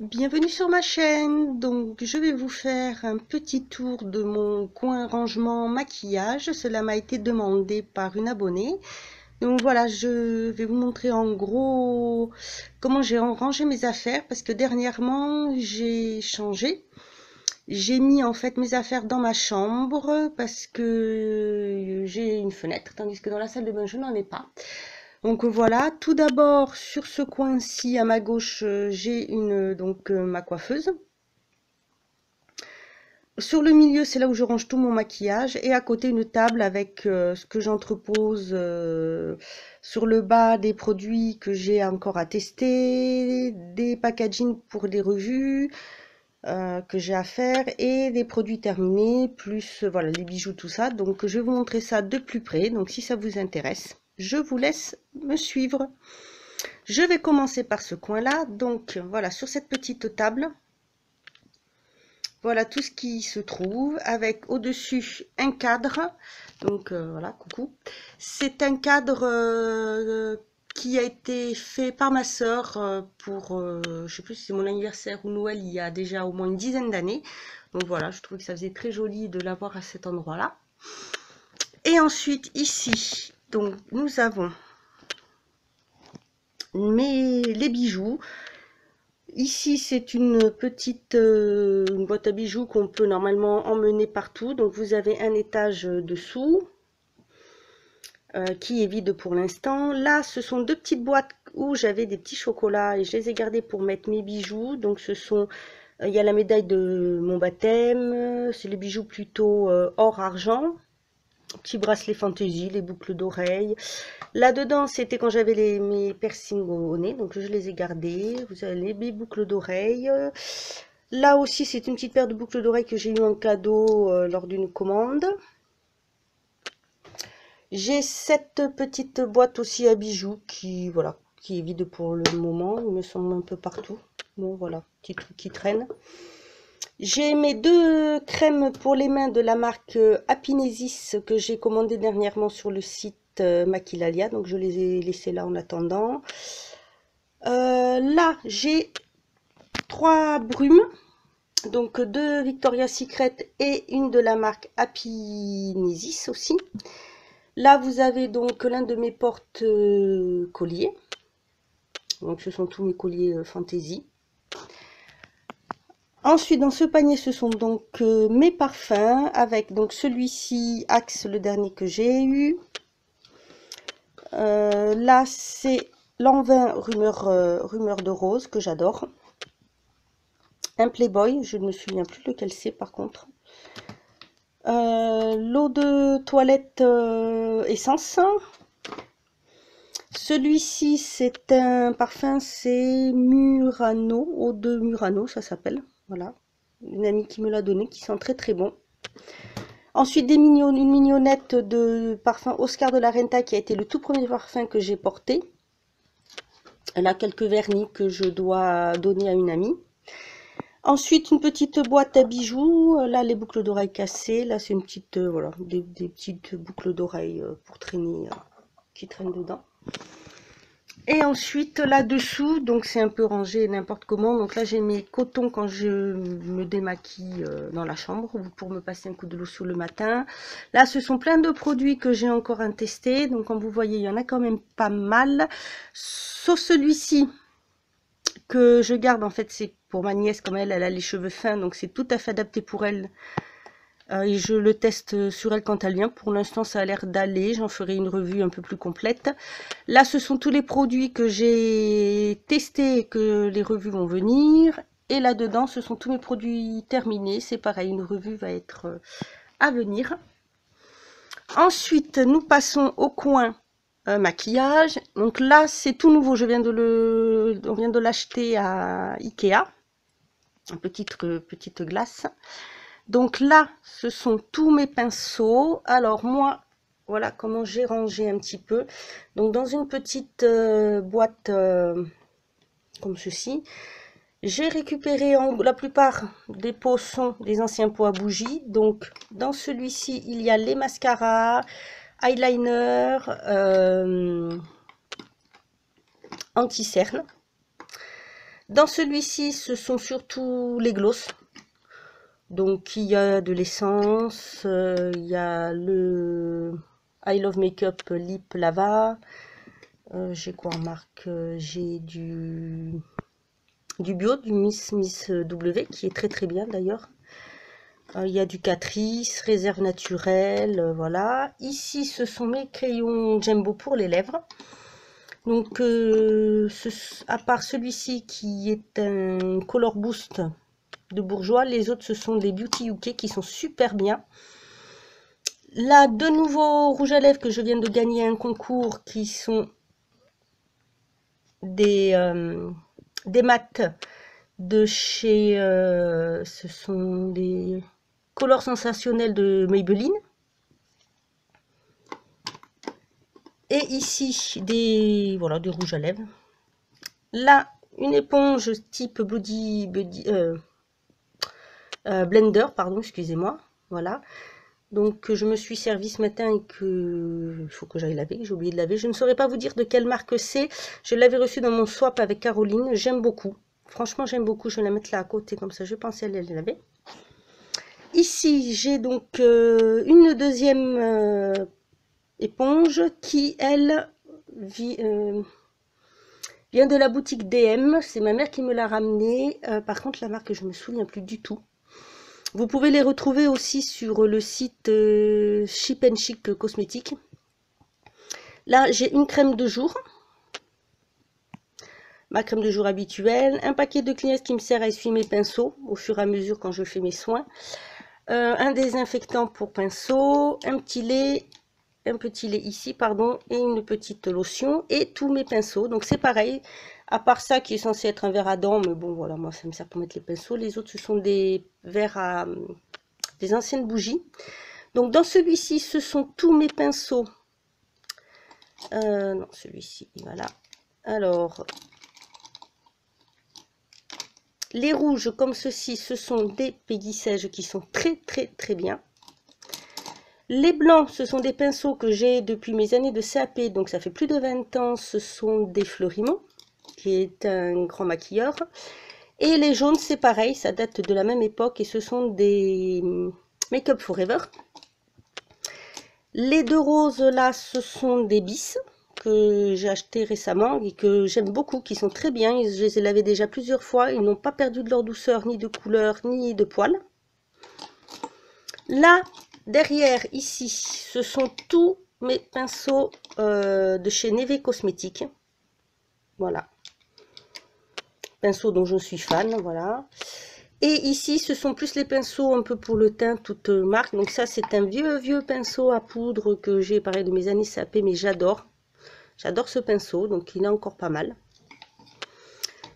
Bienvenue sur ma chaîne. Donc je vais vous faire un petit tour de mon coin rangement maquillage. Cela m'a été demandé par une abonnée. Donc voilà, je vais vous montrer en gros comment j'ai rangé mes affaires parce que dernièrement j'ai changé. J'ai mis en fait mes affaires dans ma chambre parce que j'ai une fenêtre, tandis que dans la salle de bain je n'en ai pas. Donc voilà, tout d'abord sur ce coin-ci à ma gauche, j'ai ma coiffeuse. Sur le milieu, c'est là où je range tout mon maquillage et à côté une table avec ce que j'entrepose sur le bas, des produits que j'ai encore à tester, des packaging pour des revues que j'ai à faire et des produits terminés, plus voilà les bijoux, tout ça. Donc je vais vous montrer ça de plus près. Donc si ça vous intéresse, je vous laisse me suivre. Je vais commencer par ce coin-là. Donc voilà, sur cette petite table, voilà tout ce qui se trouve avec au-dessus un cadre. Donc voilà, coucou. C'est un cadre qui a été fait par ma sœur pour, je sais plus si c'est mon anniversaire ou Noël, il y a déjà au moins une dizaine d'années. Donc voilà, je trouvais que ça faisait très joli de l'avoir à cet endroit-là. Et ensuite ici, donc nous avons les bijoux. Ici, c'est une petite une boîte à bijoux qu'on peut normalement emmener partout. Donc, vous avez un étage dessous qui est vide pour l'instant. Là, ce sont deux petites boîtes où j'avais des petits chocolats et je les ai gardés pour mettre mes bijoux. Donc, il y a la médaille de mon baptême. C'est les bijoux plutôt or-argent. Petits bracelets fantaisie, les boucles d'oreilles. Là-dedans, c'était quand j'avais mes piercings au nez, donc je les ai gardés. Vous avez mes boucles d'oreilles. Là aussi, c'est une petite paire de boucles d'oreilles que j'ai eu en cadeau lors d'une commande. J'ai cette petite boîte aussi à bijoux voilà, qui est vide pour le moment. Il me semble un peu partout. Bon, voilà, petit truc qui traîne. J'ai mes deux crèmes pour les mains de la marque Apinesis que j'ai commandé dernièrement sur le site Maquilalia. Donc, je les ai laissées là en attendant. Là, j'ai 3 brumes. Donc, deux Victoria's Secret et une de la marque Apinesis aussi. Là, vous avez donc l'un de mes porte-colliers. Donc, ce sont tous mes colliers fantaisie. Ensuite, dans ce panier, ce sont donc mes parfums, avec donc celui-ci, Axe, le dernier que j'ai eu. Là, c'est Lanvin rumeur de rose, que j'adore. Un Playboy, je ne me souviens plus lequel c'est par contre. L'eau de toilette essence. Celui-ci, c'est un parfum, c'est Murano, eau de Murano, ça s'appelle. Voilà, une amie qui me l'a donné, qui sent très très bon. Ensuite, une mignonnette de parfum Oscar de la Renta, qui a été le tout premier parfum que j'ai porté. Elle a quelques vernis que je dois donner à une amie. Ensuite, une petite boîte à bijoux. Là, les boucles d'oreilles cassées. Là, c'est une petite, voilà, des petites boucles d'oreilles pour traîner, qui traînent dedans. Et ensuite, là-dessous, donc c'est un peu rangé n'importe comment. Donc là, j'ai mes cotons quand je me démaquille dans la chambre pour me passer un coup de l'eau sur le matin. Là, ce sont plein de produits que j'ai encore à tester. Donc, comme vous voyez, il y en a quand même pas mal. Sauf celui-ci que je garde, en fait, c'est pour ma nièce, comme elle a les cheveux fins. Donc, c'est tout à fait adapté pour elle. Et je le teste sur elle quand elle vient. Pour l'instant, ça a l'air d'aller. J'en ferai une revue un peu plus complète. Là, ce sont tous les produits que j'ai testés et que les revues vont venir. Et là-dedans, ce sont tous mes produits terminés. C'est pareil, une revue va être à venir. Ensuite, nous passons au coin maquillage. Donc là, c'est tout nouveau. On vient de l'acheter à Ikea. Une petite glace. Donc là, ce sont tous mes pinceaux. Alors moi, voilà comment j'ai rangé un petit peu. Donc dans une petite boîte comme ceci, j'ai récupéré la plupart des pots sont des anciens pots à bougies. Donc dans celui-ci, il y a les mascaras, eyeliner, anti-cerne. Dans celui-ci, ce sont surtout les glosses. Donc, il y a de l'essence, il y a le I Love Makeup Lip Lava. J'ai quoi en marque? J'ai du bio, du Miss W, qui est très très bien d'ailleurs. Il y a du Catrice, réserve naturelle, voilà. Ici, ce sont mes crayons Jumbo pour les lèvres. Donc, à part celui-ci qui est un Color Boost de Bourjois, les autres, ce sont des Beauty UK qui sont super bien. Là, de nouveaux rouges à lèvres que je viens de gagner un concours qui sont des mats de chez... ce sont des colors sensationnels de Maybelline. Et ici, des rouges à lèvres. Là, une éponge type blender, pardon, excusez-moi. Voilà. Donc, je me suis servi ce matin et que il faut que j'aille laver. J'ai oublié de laver. Je ne saurais pas vous dire de quelle marque c'est. Je l'avais reçu dans mon swap avec Caroline. J'aime beaucoup. Franchement, j'aime beaucoup. Je vais la mettre là à côté, comme ça, je pensais aller la laver. Ici, j'ai donc une deuxième éponge qui, elle, vient de la boutique DM. C'est ma mère qui me l'a ramenée. Par contre, la marque, je ne me souviens plus du tout. Vous pouvez les retrouver aussi sur le site Chip & Chic Cosmétiques. Là, j'ai une crème de jour. Ma crème de jour habituelle. Un paquet de Kleenex qui me sert à essuyer mes pinceaux au fur et à mesure quand je fais mes soins. Un désinfectant pour pinceau. Un petit lait ici, pardon. Et une petite lotion. Et tous mes pinceaux. Donc, c'est pareil. À part ça qui est censé être un verre à dents, mais bon voilà, moi ça me sert pour mettre les pinceaux. Les autres ce sont des verres à des anciennes bougies. Donc dans celui-ci ce sont tous mes pinceaux. Non, celui-ci, voilà. Alors les rouges comme ceci, ce sont des Peggy Sage qui sont très très très bien. Les blancs, ce sont des pinceaux que j'ai depuis mes années de CAP, donc ça fait plus de 20 ans. Ce sont des Florimond, qui est un grand maquilleur. Et les jaunes, c'est pareil, ça date de la même époque et ce sont des Make Up Forever. Les deux roses là, ce sont des bis que j'ai acheté récemment et que j'aime beaucoup, qui sont très bien. Je les ai lavés déjà plusieurs fois, ils n'ont pas perdu de leur douceur, ni de couleur, ni de poils. Là, derrière, ici, ce sont tous mes pinceaux de chez Neve Cosmétiques. Voilà. Pinceaux dont je suis fan, voilà. Et ici, ce sont plus les pinceaux un peu pour le teint, toute marque. Donc ça, c'est un vieux pinceau à poudre que j'ai, pareil, de mes années CAP, mais j'adore. J'adore ce pinceau, donc il est encore pas mal.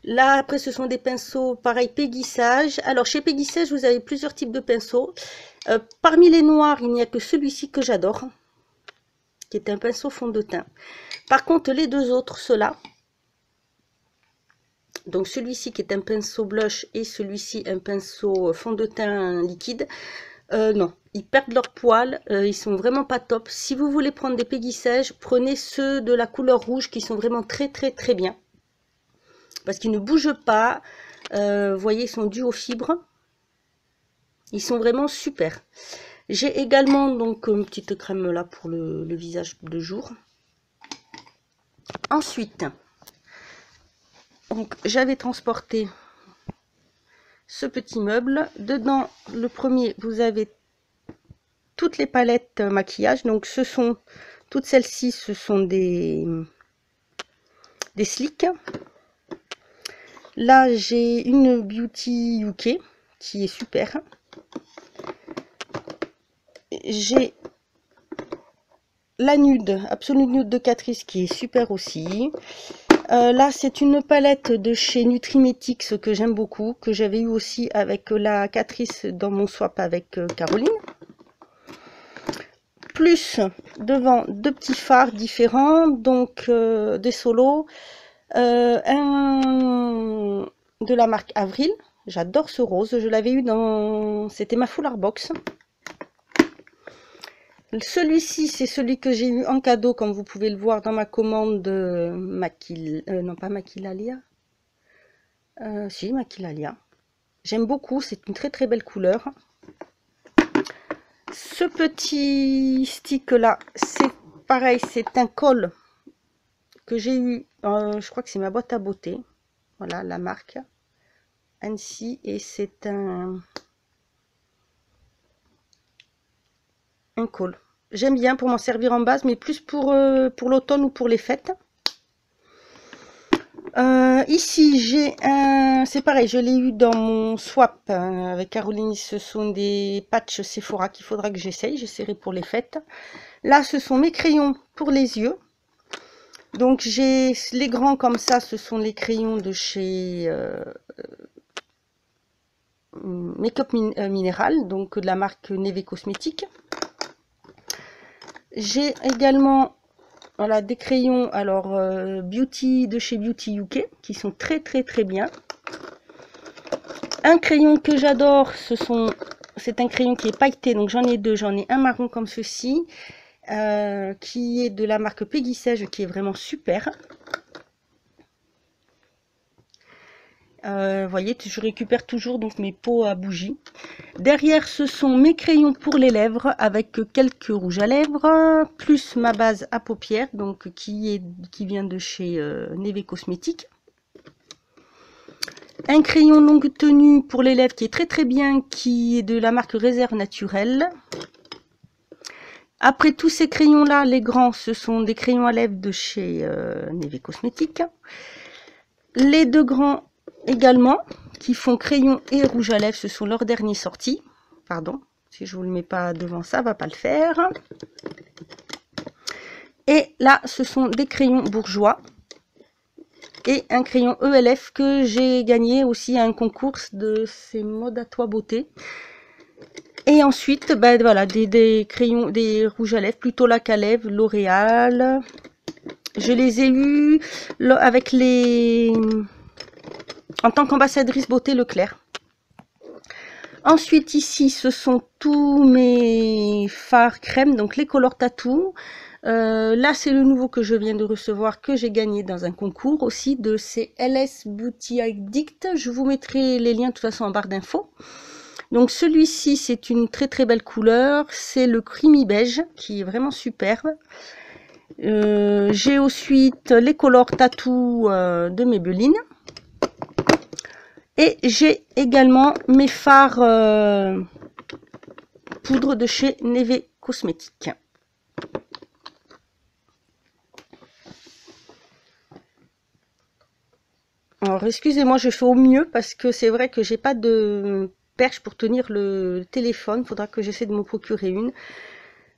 Là, après, ce sont des pinceaux, pareil, Peggy Sage. Alors, chez Peggy Sage, vous avez plusieurs types de pinceaux. Parmi les noirs, il n'y a que celui-ci que j'adore, qui est un pinceau fond de teint. Par contre, les deux autres, ceux-là, donc celui-ci qui est un pinceau blush et celui-ci un pinceau fond de teint liquide, non, ils perdent leur poil, ils sont vraiment pas top. Si vous voulez prendre des Peggy Sage, prenez ceux de la couleur rouge qui sont vraiment très bien. Parce qu'ils ne bougent pas, vous voyez, ils sont dus aux fibres. Ils sont vraiment super. J'ai également donc une petite crème là pour le visage de jour. Ensuite, donc j'avais transporté ce petit meuble. Dedans, le premier, vous avez toutes les palettes maquillage. Donc ce sont toutes celles-ci, ce sont des slicks. Là, j'ai une Beauty UK qui est super. J'ai la nude, Absolute Nude de Catrice qui est super aussi. Là, c'est une palette de chez Nutrimetics que j'aime beaucoup, que j'avais eu aussi avec la Catrice dans mon swap avec Caroline. Plus devant deux petits fards différents, donc des solos. Un de la marque Avril, j'adore ce rose, je l'avais eu dans, c'était ma Full Art Box. Celui-ci, c'est celui que j'ai eu en cadeau, comme vous pouvez le voir dans ma commande de non pas Maquilalia, Si, Maquillalia. J'aime beaucoup, c'est une très très belle couleur. Ce petit stick là, c'est pareil, c'est un col que j'ai eu, je crois que c'est ma boîte à beauté. Voilà la marque Annecy, et c'est un col. J'aime bien pour m'en servir en base, mais plus pour l'automne ou pour les fêtes. Ici j'ai un, c'est pareil, je l'ai eu dans mon swap avec Caroline. Ce sont des patchs Sephora qu'il faudra que j'essaierai pour les fêtes. Là ce sont mes crayons pour les yeux. Donc j'ai les grands comme ça, ce sont les crayons de chez Make-up Minéral, donc de la marque Neve Cosmétique. J'ai également, voilà, des crayons alors Beauty de chez Beauty UK qui sont très très très bien. Un crayon que j'adore, c'est un crayon qui est pailleté, donc j'en ai deux. J'en ai un marron comme ceci, qui est de la marque Peggy Sage, qui est vraiment super. Voyez, je récupère toujours donc mes pots à bougies. Derrière, ce sont mes crayons pour les lèvres avec quelques rouges à lèvres, plus ma base à paupières, donc qui vient de chez Neve Cosmétique. Un crayon longue tenue pour les lèvres qui est très très bien, qui est de la marque Réserve Naturelle. Après tous ces crayons là, les grands, ce sont des crayons à lèvres de chez Neve Cosmétique. Les deux grands également, qui font crayon et rouge à lèvres, ce sont leurs derniers sortis. Pardon, si je vous le mets pas devant, ça va pas le faire. Et là, ce sont des crayons bourgeois et un crayon ELF que j'ai gagné aussi à un concours de ces modes à toi beauté. Et ensuite, ben voilà, des crayons, des rouges à lèvres, plutôt lac à lèvres, L'Oréal. Je les ai eus avec les... en tant qu'ambassadrice beauté Leclerc. Ensuite, ici, ce sont tous mes fards crème, donc les Color Tattoo. Là, c'est le nouveau que je viens de recevoir, que j'ai gagné dans un concours aussi de ces LS Beauty Addict. Je vous mettrai les liens de toute façon en barre d'infos. Donc celui-ci, c'est une très très belle couleur. C'est le creamy beige qui est vraiment superbe. J'ai ensuite les Color Tattoo de Maybelline. Et j'ai également mes fards poudre de chez Neve Cosmétique. Alors excusez-moi, je fais au mieux parce que c'est vrai que j'ai pas de perche pour tenir le téléphone. Il faudra que j'essaie de me procurer une.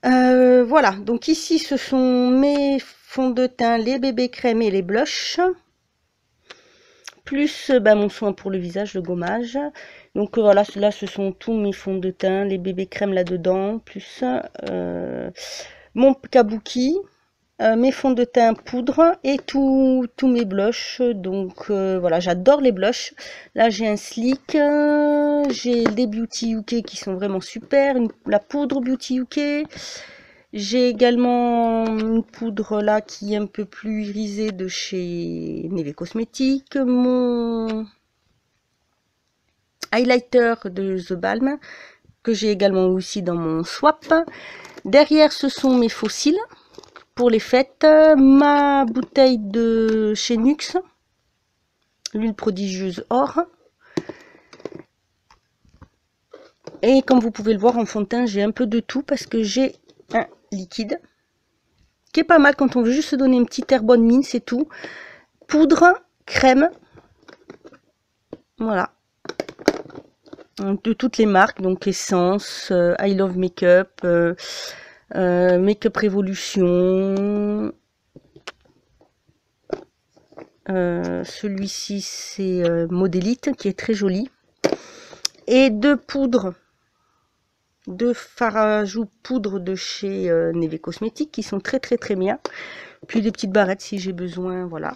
Voilà, donc ici ce sont mes fonds de teint, les bébés crème et les blushs. Plus mon soin pour le visage, le gommage. Donc voilà, là ce sont tous mes fonds de teint, les bébés crème là-dedans, plus mon kabuki, mes fonds de teint poudre et tous mes blushs. Donc voilà, j'adore les blushs. Là j'ai un Sleek, j'ai des Beauty UK qui sont vraiment super, la poudre Beauty UK. J'ai également une poudre là qui est un peu plus irisée de chez Neve Cosmétique. Mon highlighter de The Balm que j'ai également aussi dans mon swap. Derrière, ce sont mes fossiles pour les fêtes. Ma bouteille de chez NYX, l'huile prodigieuse or. Et comme vous pouvez le voir en fond de teint, j'ai un peu de tout parce que j'ai un liquide qui est pas mal quand on veut juste se donner une petite air bonne mine, c'est tout. Poudre, crème, voilà, de toutes les marques, donc Essence, I Love Makeup, Makeup Revolution. Celui-ci c'est Modélite qui est très joli. Et deux poudres, deux fards à ajout poudre de chez Neve Cosmétique qui sont très très très bien. Puis des petites barrettes si j'ai besoin, voilà.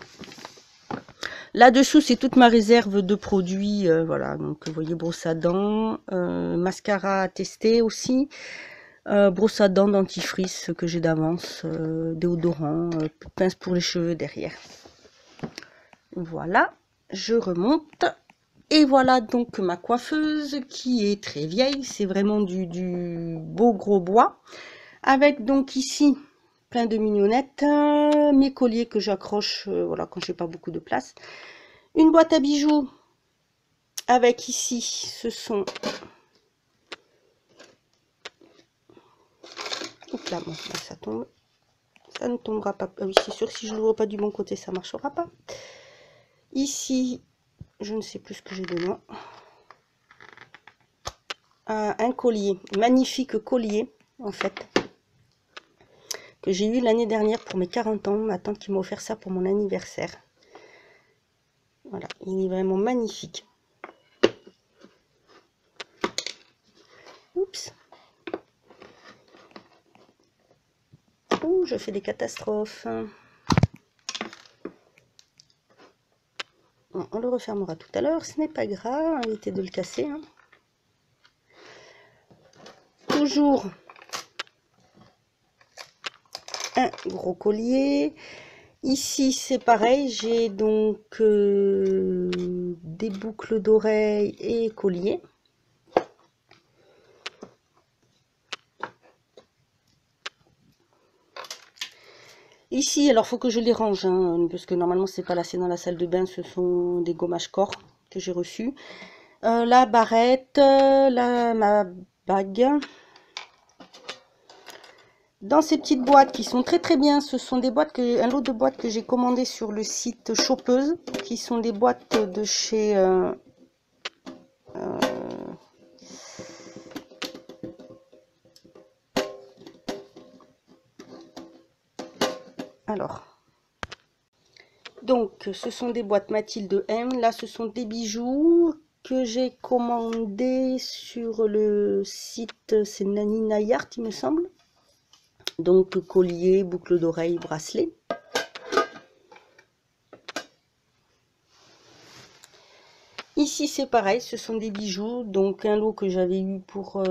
Là-dessous, c'est toute ma réserve de produits, voilà. Donc, vous voyez, brosse à dents, mascara à tester aussi, brosse à dents, dentifrice que j'ai d'avance, déodorant, pince pour les cheveux derrière. Voilà. je remonte. Et voilà donc ma coiffeuse qui est très vieille. C'est vraiment du beau gros bois. Avec donc ici plein de mignonnettes. Mes colliers que j'accroche voilà, quand j'ai pas beaucoup de place. Une boîte à bijoux. Avec ici, ce sont... Oups là, bon, là, ça tombe. Ça ne tombera pas. Ah oui, c'est sûr, si je ne l'ouvre pas du bon côté, ça ne marchera pas. Ici, je ne sais plus ce que j'ai dedans. Un collier, magnifique collier, en fait, que j'ai eu l'année dernière pour mes 40 ans. Ma tante qui m'a offert ça pour mon anniversaire. Voilà, il est vraiment magnifique. Oups. Ouh, je fais des catastrophes. Bon, on le refermera tout à l'heure, ce n'est pas grave, évitez de le casser. Hein. Toujours un gros collier. Ici, c'est pareil, j'ai donc des boucles d'oreilles et colliers. Ici, alors faut que je les range, hein, parce que normalement c'est pas là, c'est dans la salle de bain, ce sont des gommages corps que j'ai reçus. La barrette, ma bague. Dans ces petites boîtes qui sont très très bien, ce sont des boîtes un lot de boîtes que j'ai commandé sur le site Chopeuse, qui sont des boîtes de chez alors, donc ce sont des boîtes Mathilde M. Là, ce sont des bijoux que j'ai commandés sur le site, c'est Nani Nayart, il me semble. Donc collier, boucle d'oreille, bracelet. Ici c'est pareil, ce sont des bijoux, donc un lot que j'avais eu pour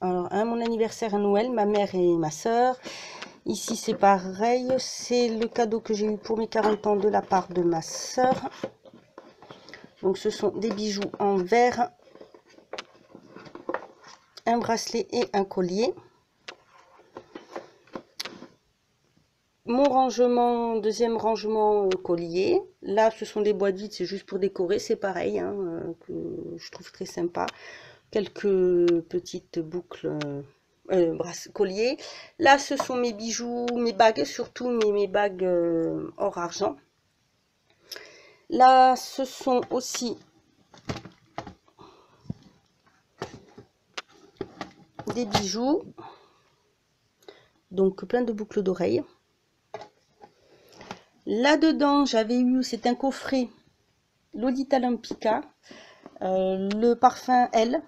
alors mon anniversaire à Noël, ma mère et ma soeur. Ici c'est pareil, c'est le cadeau que j'ai eu pour mes 40 ans de la part de ma soeur. Donc ce sont des bijoux en verre, un bracelet et un collier. Mon rangement, deuxième rangement collier. Là, ce sont des boîtes vides, c'est juste pour décorer. C'est pareil, hein, que je trouve très sympa. Quelques petites boucles collier. Là, ce sont mes bijoux, mes bagues, surtout mes bagues or argent. Là, ce sont aussi des bijoux. Donc, plein de boucles d'oreilles. Là-dedans, j'avais eu, c'est un coffret Lolita Lampica, le parfum Elle,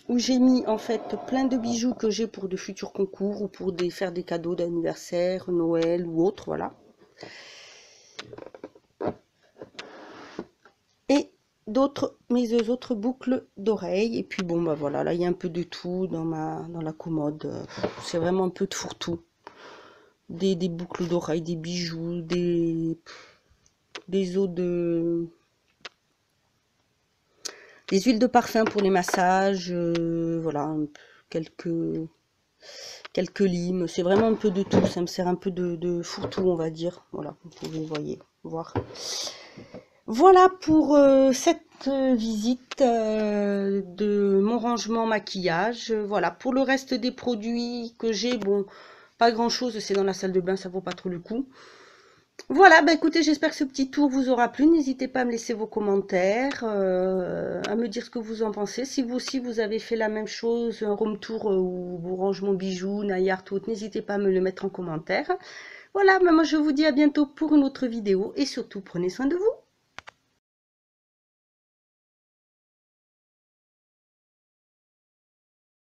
où j'ai mis en fait plein de bijoux que j'ai pour de futurs concours ou pour faire des cadeaux d'anniversaire, Noël ou autre, voilà. Et mes deux autres boucles d'oreilles. Et puis bon, bah voilà, là il y a un peu de tout dans la commode. C'est vraiment un peu de fourre-tout. Des boucles d'oreilles, des bijoux, des eaux de... des huiles de parfum pour les massages, voilà, quelques limes, c'est vraiment un peu de tout, ça me sert un peu de fourre-tout, on va dire, voilà, vous pouvez voir. Voilà pour cette visite de mon rangement maquillage. Voilà, pour le reste des produits que j'ai, bon, pas grand chose, c'est dans la salle de bain, ça vaut pas trop le coup. Voilà, bah écoutez, j'espère que ce petit tour vous aura plu. N'hésitez pas à me laisser vos commentaires, à me dire ce que vous en pensez. Si vous aussi vous avez fait la même chose, un room tour ou vos rangements bijoux, Nayart ou autre, n'hésitez pas à me le mettre en commentaire. Voilà, bah moi je vous dis à bientôt pour une autre vidéo et surtout prenez soin de vous.